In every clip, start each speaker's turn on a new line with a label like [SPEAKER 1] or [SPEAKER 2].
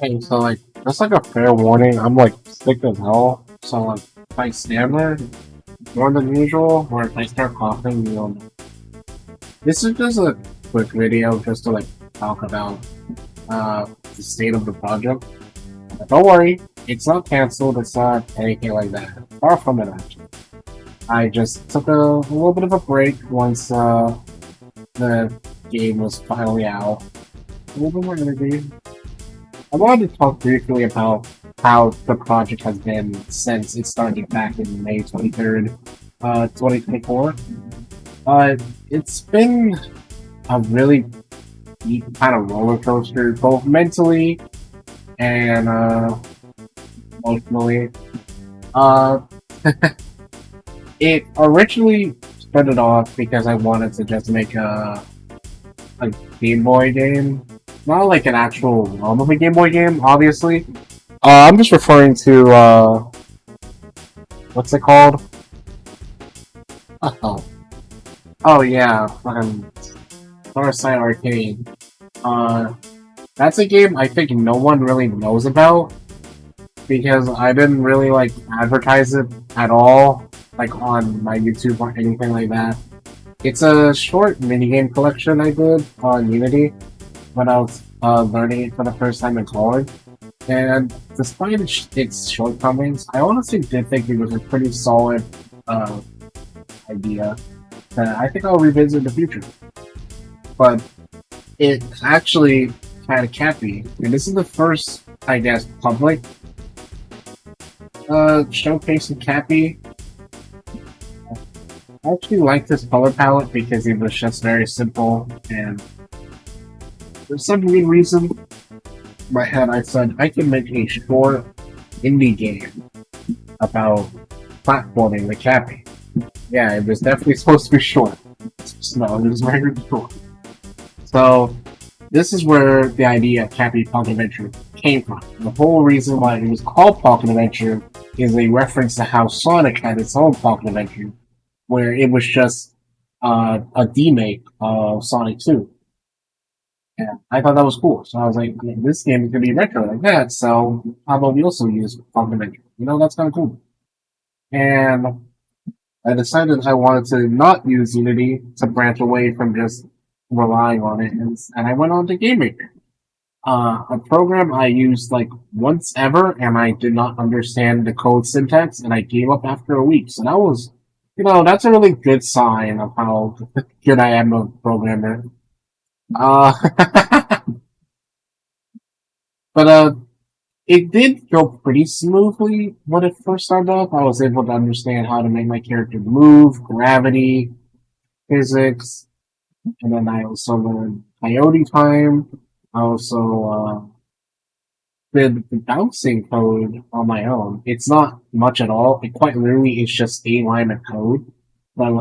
[SPEAKER 1] Hey, so just like a fair warning, I'm sick as hell. So if I stammer more than usual, or if I start coughing, you'll know. This is just a quick video just to talk about the state of the project. But don't worry, it's not canceled. It's not anything like that. Far from it, actually. I just took a little bit of a break once the game was finally out. A little bit more energy. I wanted to talk briefly about how the project has been since it started back in May 23rd, 2024. Uh, it's been a really deep kind of roller coaster, both mentally and emotionally. Uh, it originally started off because I wanted to just make a Game Boy game. Not like an actual ROM of a Game Boy game, obviously. I'm just referring to, what's it called? Oh, oh yeah, Starsight Arcade. Uh, that's a game I think no one really knows about because I didn't really advertise it at all, on my YouTube or anything like that. It's a short minigame collection I did on Unity when I was learning it for the first time in college. And despite its shortcomings, I honestly did think it was a pretty solid uh, idea that I think I'll revisit in the future. But it actually had a cappy, and this is the first, I guess, public showcase of cappy. I actually liked this color palette because it was just very simple, and for some weird reason, in my head I said I can make a short indie game about platforming the cappy. Yeah, it was definitely supposed to be short. No, it was very short. So this is where the idea of Cappy Punk Adventure came from. The whole reason why it was called Punk Adventure is a reference to how Sonic had its own Punk Adventure, where it was just a demake of Sonic 2. And I thought that was cool. So I was like, this game is going to be retro like that, so how about we also use Punk Adventure? That's kind of cool. And I decided I wanted to not use Unity to branch away from just relying on it, and I went on to Game Maker. A program I used once ever, and I did not understand the code syntax, and I gave up after a week. So that was, that's a really good sign of how good I am a programmer. Uh, but it did go pretty smoothly when it first started off. I was able to understand how to make my character move, gravity, physics, and then I also learned Coyote time. I also did the bouncing code on my own. It's not much at all. It quite literally is just a line of code. But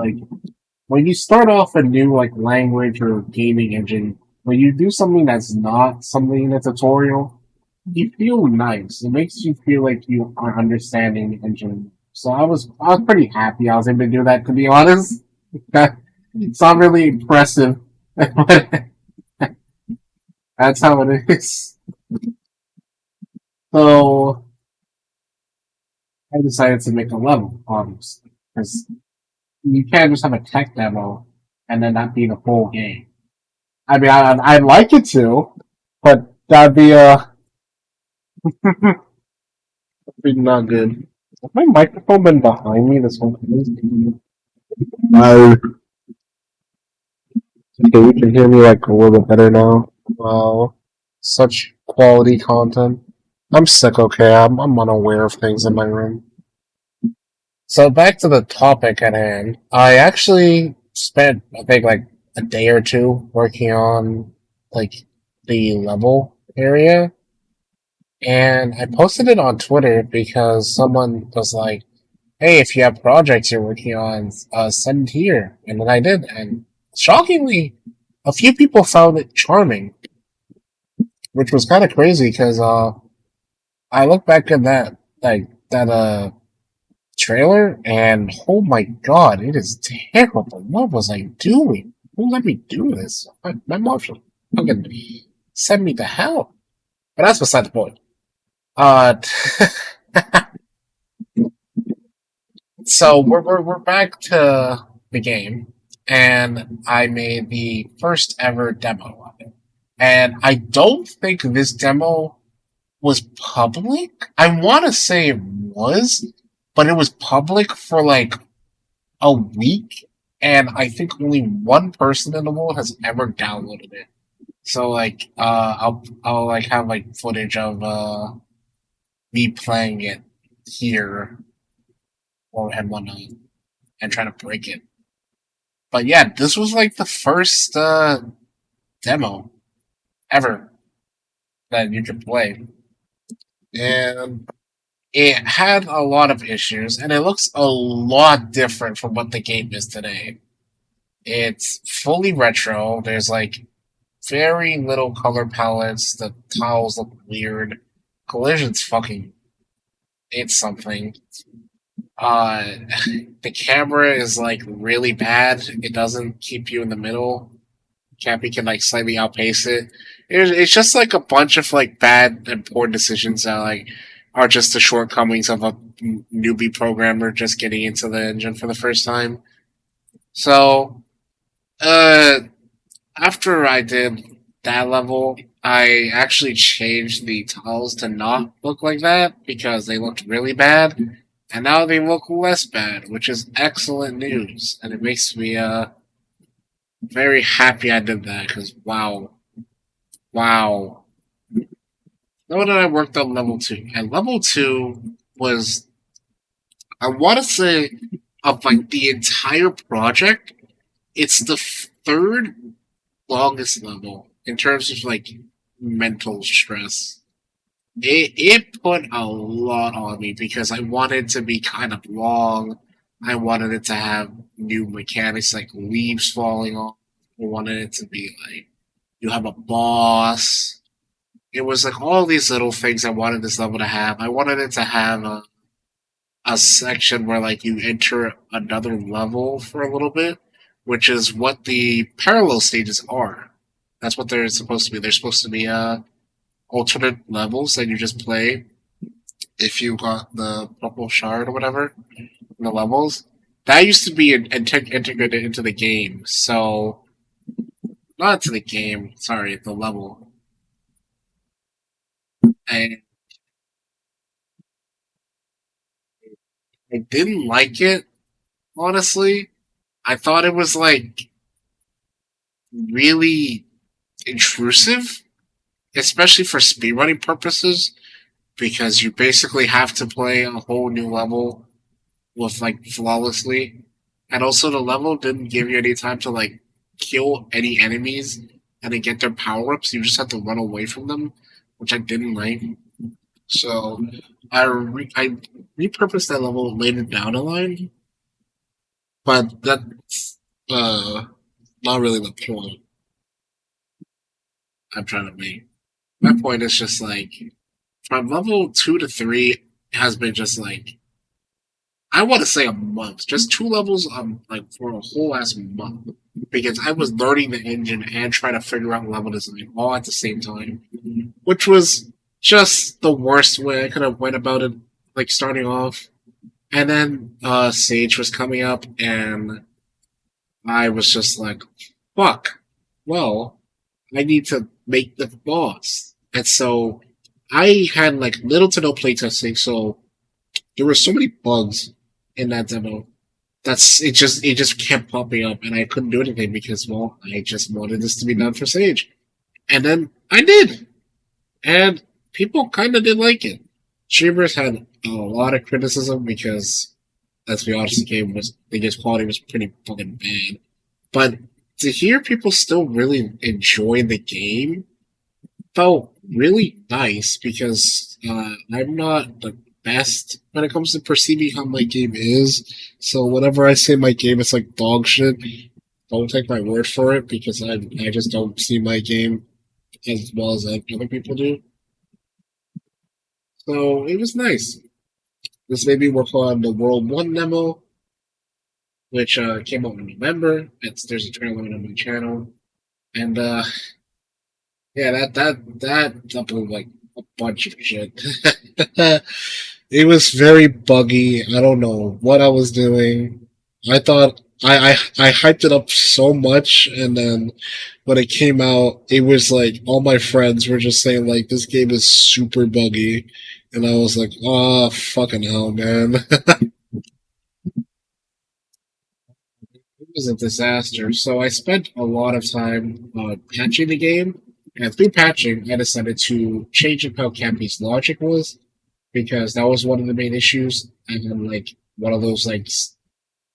[SPEAKER 1] when you start off a new language or gaming engine, when you do something that's not something in a tutorial, you feel nice. It makes you feel like you are understanding the engine. So I was pretty happy I was able to do that, to be honest. It's not really impressive, but that's how it is. So I decided to make a level, obviously, because you can't just have a tech demo and then that be the whole game. I mean, I'd like it to, but that'd be be not good. Has my microphone been behind me this whole time? No. Okay, you can hear me a little bit better now. Wow, such quality content. I'm sick, okay? I'm unaware of things in my room. So back to the topic at hand. I actually spent, I think, a day or two working on the level area, and I posted it on Twitter because someone was like, "Hey, if you have projects you're working on, send here." And then I did, and shockingly, a few people found it charming, which was kind of crazy because I look back at that trailer, and oh my god, it is terrible. What was I doing? Who let me do this? My mom should fucking send me to hell. But that's beside the point. Uh, so we're back to the game, and I made the first ever demo of it. And I don't think this demo was public. I want to say it was, but it was public for like a week, and I think only one person in the world has ever downloaded it. So like, I'll like have like footage of me playing it here or and whatnot, and trying to break it. But yeah, this was like the first demo ever that you could play, and it had a lot of issues, and it looks a lot different from what the game is today. It's fully retro. There's like very little color palettes. The tiles look weird. Collision's fucking it's something. Uh, the camera is like really bad. It doesn't keep you in the middle. Cappy can like slightly outpace it. It's just like a bunch of like bad and poor decisions that like are just the shortcomings of a newbie programmer just getting into the engine for the first time. So, uh, after I did that level, I actually changed the tiles to not look like that because they looked really bad, and now they look less bad, which is excellent news, and it makes me very happy I did that because wow, wow. Now that I worked on level two, and level two was I want to say of like the entire project, it's the third longest level in terms of like mental stress. It put a lot on me because I wanted to be kind of long. I wanted it to have new mechanics like leaves falling off. I wanted it to be like you have a boss. It was like all these little things I wanted this level to have. I wanted it to have a section where like you enter another level for a little bit, which is what the parallel stages are. That's what they're supposed to be. They're supposed to be alternate levels that you just play if you got the purple shard or whatever in the levels. That used to be integrated into the game. So not into the game. Sorry, the level. And I didn't like it honestly. I thought it was like really intrusive, especially for speedrunning purposes, because you basically have to play a whole new level with like flawlessly. And also the level didn't give you any time to like kill any enemies and then get their power ups. You just have to run away from them, which I didn't like. So I repurposed that level later down the line, but that's not really the point I'm trying to make. My point is just like from level two to three has been just like I want to say a month, just two levels like for a whole ass month because I was learning the engine and trying to figure out level design all at the same time, which was just the worst way I could have went about it. Like starting off, and then Sage was coming up, and I was just like, "Fuck." Well, I need to make the boss. And so I had like little to no playtesting, so there were so many bugs in that demo. It just kept popping up and I couldn't do anything because well, I just wanted this to be done for Sage. And then I did. And people kinda did like it. Streamers had a lot of criticism because let's be honest, the game's quality was pretty fucking bad. But to hear people still really enjoy the game felt really nice because I'm not the best when it comes to perceiving how my game is. So whenever I say my game is like dog shit, don't take my word for it because I just don't see my game as well as other people do. So it was nice. This made me work on the World 1 demo, which came out in November. There's a trailer on my channel. And yeah, that blew like bunch of shit. It was very buggy. I don't know what I was doing. I thought I hyped it up so much, and then when it came out, it was like all my friends were just saying like this game is super buggy, and I was like, oh fucking hell, man. It was a disaster. So I spent a lot of time patching the game, and through patching, I decided to change up how Campy's logic was because that was one of the main issues. And then like one of those like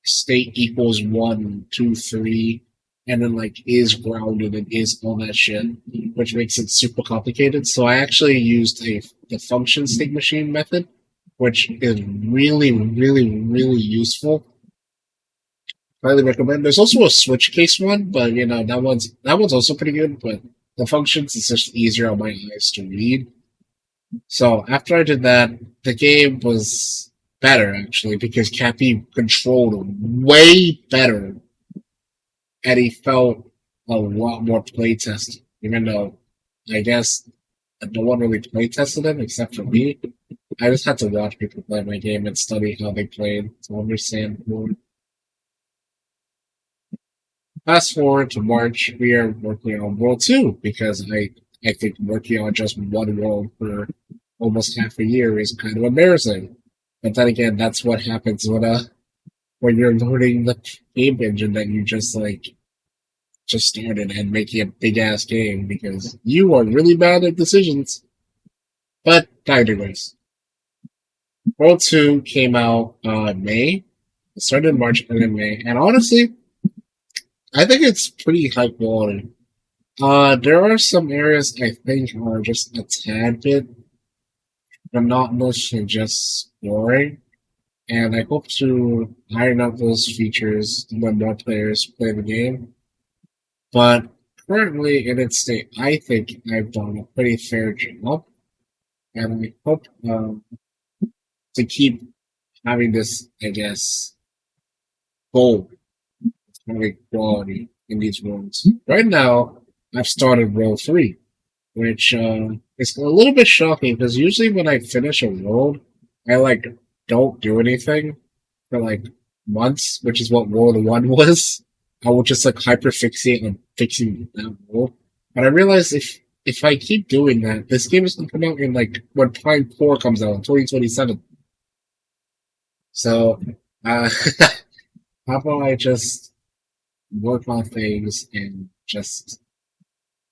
[SPEAKER 1] state equals one, two, three, and then like is grounded and is all that shit, which makes it super complicated. So I actually used the function state machine method, which is really, really, really useful. Highly recommend. There's also a switch case one, but you know that one's also pretty good. But the functions is just easier on my eyes to read. So after I did that, the game was better actually because Cappy controlled way better, and he felt a lot more playtested. Even though I guess no one really playtested him except for me. I just had to watch people play my game and study how they played to understand more. Fast forward to March, we are working on World 2 because I think working on just one world for almost half a year is kind of embarrassing. But then again, that's what happens when you're learning the game engine that you just started and making a big ass game because you are really bad at decisions. But I digress. World 2 came out in May. It started in March and in May. And honestly, I think it's pretty high quality. There are some areas I think are just a tad bit monotonous and just boring, and I hope to iron out those features when more players play the game. But currently, in its state, I think I've done a pretty fair job, and I hope to keep having this, I guess, goal having quality in these worlds. Right now, I've started World 3, which is a little bit shocking because usually when I finish a world, I like don't do anything for like months, which is what World 1 was. I will just like hyperfixate on fixing that world. But I realize if I keep doing that, this game is gonna come out in like when Prime 4 comes out in 2027. So how about I just work on things and just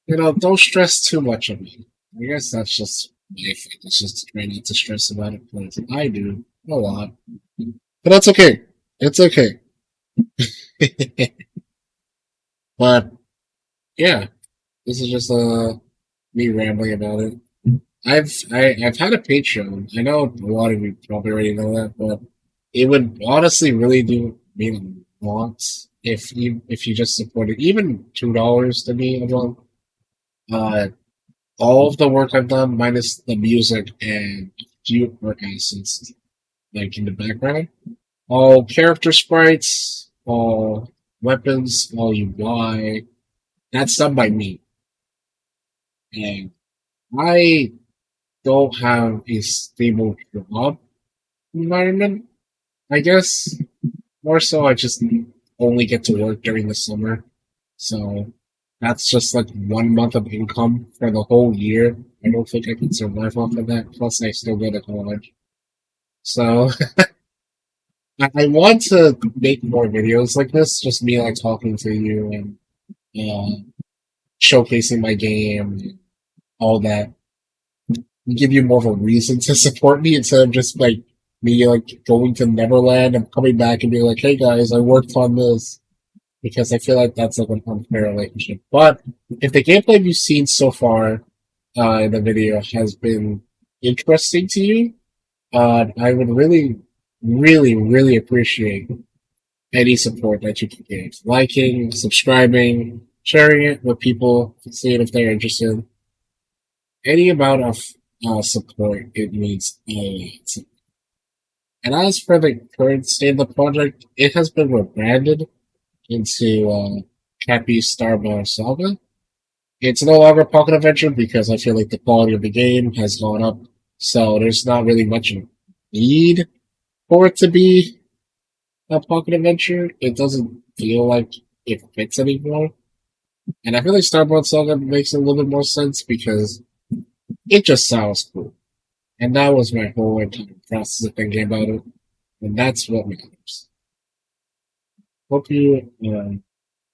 [SPEAKER 1] don't stress too much on me. I guess that's just my thing. It's just try not to stress about it because I do a lot. But that's okay. It's okay. But yeah, this is just me rambling about it. I've had a Patreon. I know a lot of you probably already know that, but it would honestly really do mean a lot if you just supported even $2 to me a month. Uh, all of the work I've done, minus the music and a few art assets, like in the background, all character sprites, all weapons, all UI, that's done by me. And I don't have a stable job environment. I guess more so, I just only get to work during the summer, so that's just like 1 month of income for the whole year. I don't think I can survive off of that. Plus, I still go to college, so I want to make more videos like this. Just me like talking to you and uh, showcasing my game and all that. Give you more of a reason to support me instead of just like me like going to Neverland and coming back and being like, "Hey guys, I worked on this." Because I feel like that's like an unfair relationship. But if the gameplay you've seen so far in the video has been interesting to you, I would really, really, really appreciate any support that you can give. Liking, subscribing, sharing it with people, seeing if they're interested. Any amount of support, it means a lot. And as for the current state of the project, it has been rebranded into Cappy Starbound Saga. It's no longer Pocket Adventure because I feel like the quality of the game has gone up. So there's not really much need for it to be a Pocket Adventure. It doesn't feel like it fits anymore. And I feel like Starbound Saga makes a little bit more sense because it just sounds cool. And that was my whole entire process of thinking about it. And that's what matters. Hope you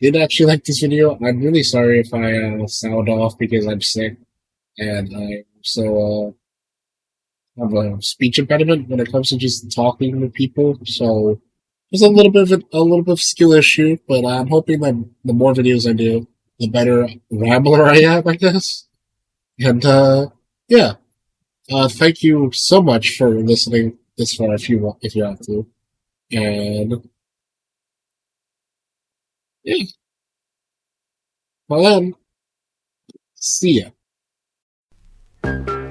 [SPEAKER 1] did actually like this video. I'm really sorry if I sound off because I'm sick and I also have a speech impediment when it comes to just talking to people. So there's a little bit of skill issue, but I'm hoping that the more videos I do, the better rambler I am, I guess. And yeah, thank you so much for listening this far if you have to. And yeah, well then, see ya.